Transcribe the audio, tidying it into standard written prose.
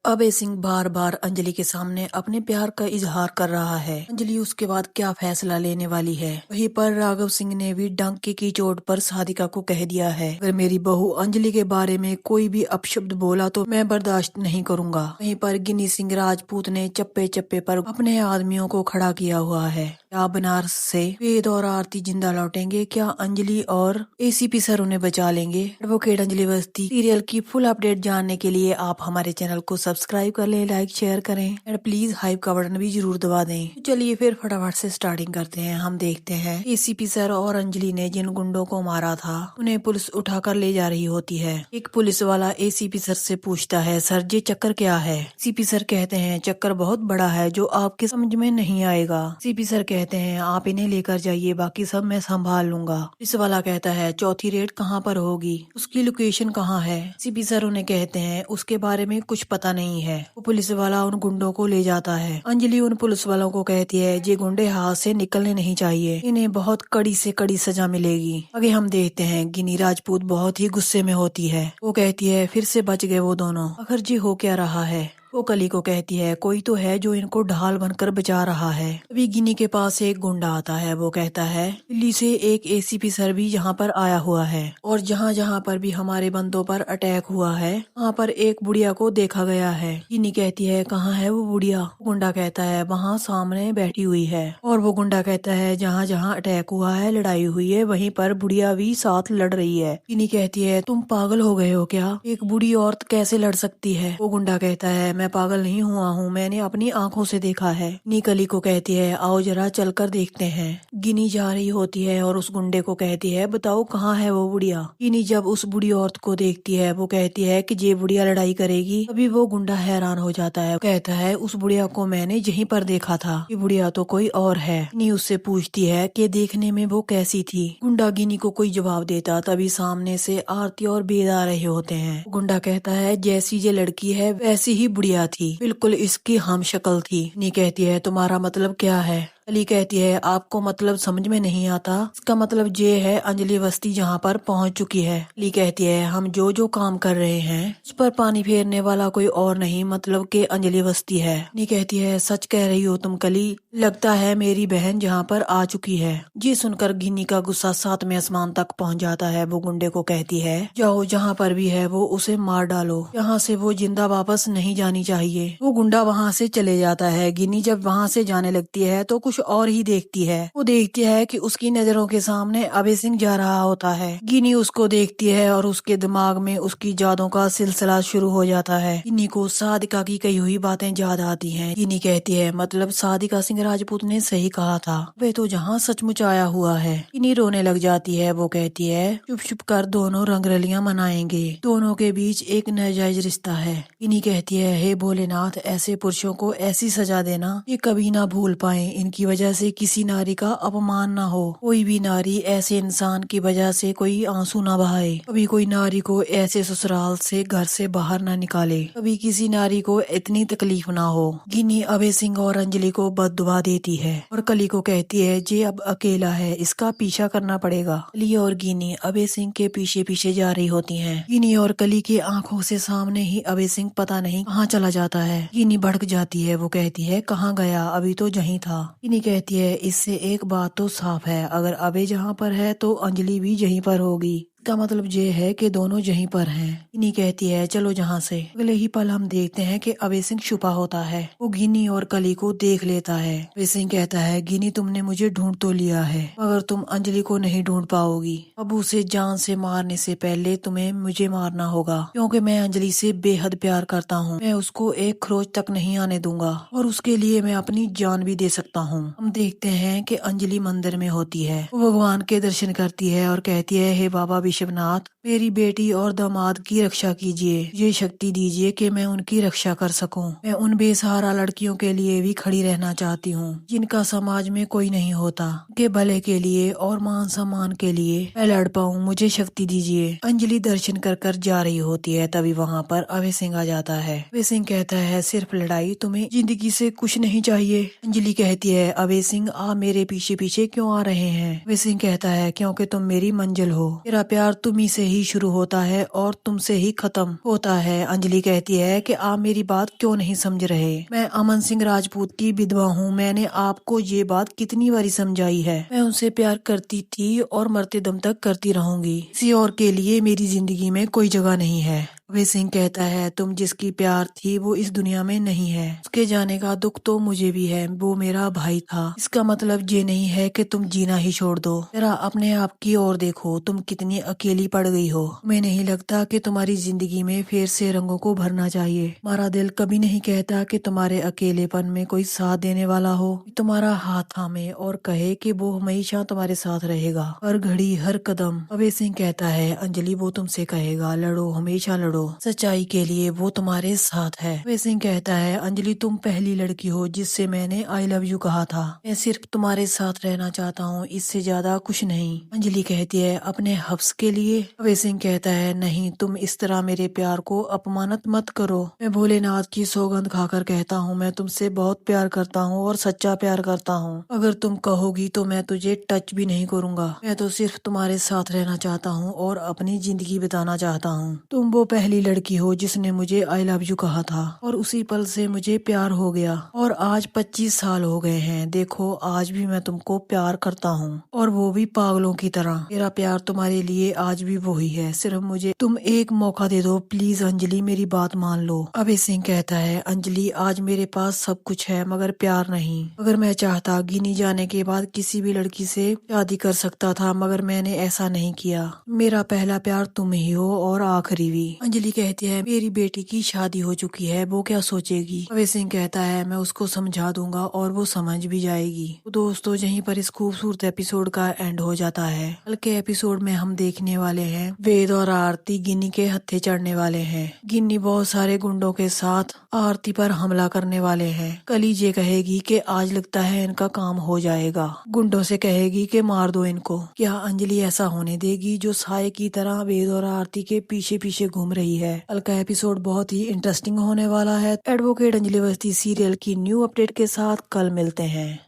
अभय सिंह बार बार अंजलि के सामने अपने प्यार का इजहार कर रहा है। अंजलि उसके बाद क्या फैसला लेने वाली है। वहीं पर राघव सिंह ने भी डंके की चोट पर साधिका को कह दिया है, अगर मेरी बहू अंजलि के बारे में कोई भी अपशब्द बोला तो मैं बर्दाश्त नहीं करूंगा। वहीं पर गिनी सिंह राजपूत ने चप्पे चप्पे पर अपने आदमियों को खड़ा किया हुआ है। क्या बनारस से वेद और आरती जिंदा लौटेंगे? क्या अंजलि और एसीपी सर उन्हें बचा लेंगे? एडवोकेट अंजलि अवस्थी सीरियल की फुल अपडेट जानने के लिए आप हमारे चैनल को सब्सक्राइब कर लें, लाइक शेयर करें एंड प्लीज हाइप का बटन भी जरूर दबा दें। तो चलिए फिर फटाफट से स्टार्टिंग करते हैं। हम देखते हैं एसीपी सर और अंजलि ने जिन गुंडों को मारा था उन्हें पुलिस उठाकर ले जा रही होती है। एक पुलिस वाला एसीपी सर से पूछता है, सर ये चक्कर क्या है? एसीपी सर कहते हैं, चक्कर बहुत बड़ा है जो आपके समझ में नहीं आएगा। एसीपी सर कहते हैं, आप इन्हें लेकर जाइए, बाकी सब मैं संभाल लूंगा। पुलिस वाला कहता है, चौथी रेड कहाँ पर होगी, उसकी लोकेशन कहाँ है? एसीपी सर उन्हें कहते हैं, उसके बारे में कुछ पता नहीं है। वो पुलिस वाला उन गुंडों को ले जाता है। अंजलि उन पुलिस वालों को कहती है, ये गुंडे हाथ से निकलने नहीं चाहिए, इन्हें बहुत कड़ी से कड़ी सजा मिलेगी। आगे हम देखते हैं गिनी राजपूत बहुत ही गुस्से में होती है। वो कहती है, फिर से बच गए वो दोनों, आखिर जी हो क्या रहा है? वो कली को कहती है, कोई तो है जो इनको ढाल बनकर बचा रहा है। अभी गिनी के पास एक गुंडा आता है। वो कहता है, दिल्ली से एक एसीपी सर भी यहाँ पर आया हुआ है और जहाँ जहाँ पर भी हमारे बंदों पर अटैक हुआ है वहाँ पर एक बुढ़िया को देखा गया है। गिनी कहती है, कहाँ है वो बुढ़िया? गुंडा कहता है, वहाँ सामने बैठी हुई है। और वो गुंडा कहता है, जहाँ जहाँ अटैक हुआ है, लड़ाई हुई है, वहीं पर बुढ़िया भी साथ लड़ रही है। गिनी कहती है, तुम पागल हो गए हो क्या? एक बूढ़ी औरत कैसे लड़ सकती है? वो गुंडा कहता है, मैं पागल नहीं हुआ हूँ, मैंने अपनी आंखों से देखा है। निकली को कहती है, आओ जरा चलकर देखते हैं। गिनी जा रही होती है और उस गुंडे को कहती है, बताओ कहाँ है वो बुढ़िया? गिनी जब उस बूढ़ी औरत को देखती है, वो कहती है कि ये बुढ़िया लड़ाई करेगी। तभी वो गुंडा हैरान हो जाता है, कहता है, उस बुढ़िया को मैंने यहीं पर देखा था, ये बुढ़िया तो कोई और है। गिनी उससे पूछती है कि देखने में वो कैसी थी? गुंडा गिनी को कोई जवाब देता तभी सामने से आरती और बेद आ रहे होते हैं। गुंडा कहता है, जैसी ये लड़की है वैसी ही बुढ़िया थी, बिल्कुल इसकी हम शक्ल थी। नी कहती है, तुम्हारा मतलब क्या है? अली कहती है, आपको मतलब समझ में नहीं आता? इसका मतलब ये है अंजलि अवस्थी जहाँ पर पहुँच चुकी है। अली कहती है, हम जो जो काम कर रहे हैं उस पर पानी फेरने वाला कोई और नहीं, मतलब कि अंजलि अवस्थी है। नी कहती है, सच कह रही हो तुम कली, लगता है मेरी बहन जहाँ पर आ चुकी है। ये सुनकर गिनी का गुस्सा सातवें आसमान तक पहुँच जाता है। वो गुंडे को कहती है, जाओ जहाँ पर भी है वो उसे मार डालो, यहाँ से वो जिंदा वापस नहीं जानी चाहिए। वो गुंडा वहाँ से चले जाता है। गिनी जब वहाँ से जाने लगती है तो कुछ और ही देखती है। वो देखती है कि उसकी नजरों के सामने अभय सिंह जा रहा होता है। गिनी उसको देखती है और उसके दिमाग में उसकी यादों का सिलसिला शुरू हो जाता है। गिनी को साधिका की कही हुई बातें याद आती हैं। गिनी कहती है, मतलब साधिका सिंह राजपूत ने सही कहा था, वे तो जहाँ सचमुच आया हुआ है। गिनी रोने लग जाती है। वो कहती है, चुप चुप कर दोनों रंगरलियां मनाएंगे, दोनों के बीच एक नाजायज रिश्ता है। गिनी कहती है, हे भोलेनाथ, ऐसे पुरुषों को ऐसी सजा देना ये कभी ना भूल पाए, इनकी वजह से किसी नारी का अपमान ना हो। कोई भी नारी ऐसे इंसान की वजह से कोई आंसू ना बहाए, कभी कोई नारी को ऐसे ससुराल से घर से बाहर ना निकाले, कभी किसी नारी को इतनी तकलीफ ना हो। गिनी अभय सिंह और अंजलि को बद्दुआ देती है और कली को कहती है, जे अब अकेला है, इसका पीछा करना पड़ेगा। कली और गिनी अभय सिंह के पीछे पीछे जा रही होती हैं। गिनी और कली की आंखों से सामने ही अभय सिंह पता नहीं कहाँ चला जाता है। गिनी भड़क जाती है। वो कहती है, कहाँ गया? अभी तो यहीं था। गिनी कहती है, इससे एक बात तो साफ है, अगर अभय जहाँ पर है तो अंजलि भी यहीं पर होगी, का मतलब ये है कि दोनों यहीं पर हैं। गिनी कहती है, चलो जहाँ से। अगले ही पल हम देखते हैं कि अभय सिंह छुपा होता है। वो गिनी और कली को देख लेता है। अभय सिंह कहता है, गिनी तुमने मुझे ढूंढ तो लिया है, मगर तुम अंजलि को नहीं ढूंढ पाओगी। अब उसे जान से मारने से पहले तुम्हें मुझे मारना होगा, क्योंकि मैं अंजलि से बेहद प्यार करता हूँ। मैं उसको एक खरोच तक नहीं आने दूंगा और उसके लिए मैं अपनी जान भी दे सकता हूँ। हम देखते हैं कि अंजलि मंदिर में होती है। वो भगवान के दर्शन करती है और कहती है, हे बाबा विश्वनाथ, मेरी बेटी और दामाद की रक्षा कीजिए, ये शक्ति दीजिए कि मैं उनकी रक्षा कर सकूं। मैं उन बेसहारा लड़कियों के लिए भी खड़ी रहना चाहती हूँ जिनका समाज में कोई नहीं होता, के भले के लिए और मान सम्मान के लिए मैं लड़ पाऊँ, मुझे शक्ति दीजिए। अंजलि दर्शन कर कर जा रही होती है। तभी वहाँ पर अभय सिंह आ जाता है। अभय सिंह कहता है, सिर्फ लड़ाई, तुम्हें जिंदगी से कुछ नहीं चाहिए? अंजलि कहती है, अभय सिंह आप मेरे पीछे पीछे क्यों आ रहे हैं? अभय सिंह कहता है, क्योंकि तुम मेरी मंजिल हो, मेरा प्यार तुम्ही से ही शुरू होता है और तुमसे ही खत्म होता है। अंजलि कहती है कि आप मेरी बात क्यों नहीं समझ रहे। मैं अमन सिंह राजपूत की विधवा हूँ। मैंने आपको ये बात कितनी बारी समझाई है। मैं उनसे प्यार करती थी और मरते दम तक करती रहूंगी। किसी और के लिए मेरी जिंदगी में कोई जगह नहीं है। अभय सिंह कहता है तुम जिसकी प्यार थी वो इस दुनिया में नहीं है। उसके जाने का दुख तो मुझे भी है। वो मेरा भाई था। इसका मतलब ये नहीं है कि तुम जीना ही छोड़ दो। जरा अपने आप की ओर देखो, तुम कितनी अकेली पड़ गई हो। तुम्हें नहीं लगता कि तुम्हारी जिंदगी में फिर से रंगों को भरना चाहिए। हमारा दिल कभी नहीं कहता कि तुम्हारे अकेलेपन में कोई साथ देने वाला हो, तुम्हारा हाथ थामे और कहे कि वो हमेशा तुम्हारे साथ रहेगा, हर घड़ी हर कदम। अभय सिंह कहता है अंजलि वो तुमसे कहेगा लड़ो, हमेशा लड़ो, सच्चाई के लिए वो तुम्हारे साथ है। अभय सिंह कहता है अंजलि तुम पहली लड़की हो जिससे मैंने आई लव यू कहा था। मैं सिर्फ तुम्हारे साथ रहना चाहता हूँ, इससे ज्यादा कुछ नहीं। अंजलि कहती है अपने हफ्स के लिए। अभय सिंह कहता है नहीं, तुम इस तरह मेरे प्यार को अपमानित मत करो। मैं भोलेनाथ की सौगंध खाकर कहता हूँ मैं तुमसे बहुत प्यार करता हूँ और सच्चा प्यार करता हूँ। अगर तुम कहोगी तो मैं तुझे टच भी नहीं करूंगा। मैं तो सिर्फ तुम्हारे साथ रहना चाहता हूँ और अपनी जिंदगी बिताना चाहता हूँ। तुम वो पहली लड़की हो जिसने मुझे आई लव यू कहा था और उसी पल से मुझे प्यार हो गया। और आज 25 साल हो गए हैं। देखो आज भी मैं तुमको प्यार करता हूँ और वो भी पागलों की तरह। मेरा प्यार तुम्हारे लिए आज भी वही है। सिर्फ मुझे तुम एक मौका दे दो प्लीज अंजलि, मेरी बात मान लो। अभय सिंह कहता है अंजलि आज मेरे पास सब कुछ है मगर प्यार नहीं। अगर मैं चाहता गिनी जाने के बाद किसी भी लड़की से शादी कर सकता था, मगर मैंने ऐसा नहीं किया। मेरा पहला प्यार तुम ही हो और आखिरी भी। अंजलि कहती है मेरी बेटी की शादी हो चुकी है, वो क्या सोचेगी। अभय सिंह कहता है मैं उसको समझा दूंगा और वो समझ भी जाएगी। तो दोस्तों यहीं पर इस खूबसूरत एपिसोड का एंड हो जाता है। कल के एपिसोड में हम देखने वाले हैं वेद और आरती गिन्नी के हत्थे चढ़ने वाले हैं। गिन्नी बहुत सारे गुंडों के साथ आरती पर हमला करने वाले हैं। कली ये कहेगी कि आज लगता है इनका काम हो जाएगा। गुंडों से कहेगी कि मार दो इनको। क्या अंजलि ऐसा होने देगी जो साये की तरह वेद और आरती के पीछे पीछे घूम रही है। कल का एपिसोड बहुत ही इंटरेस्टिंग होने वाला है। एडवोकेट अंजलि अवस्थी सीरियल की न्यू अपडेट के साथ कल मिलते हैं।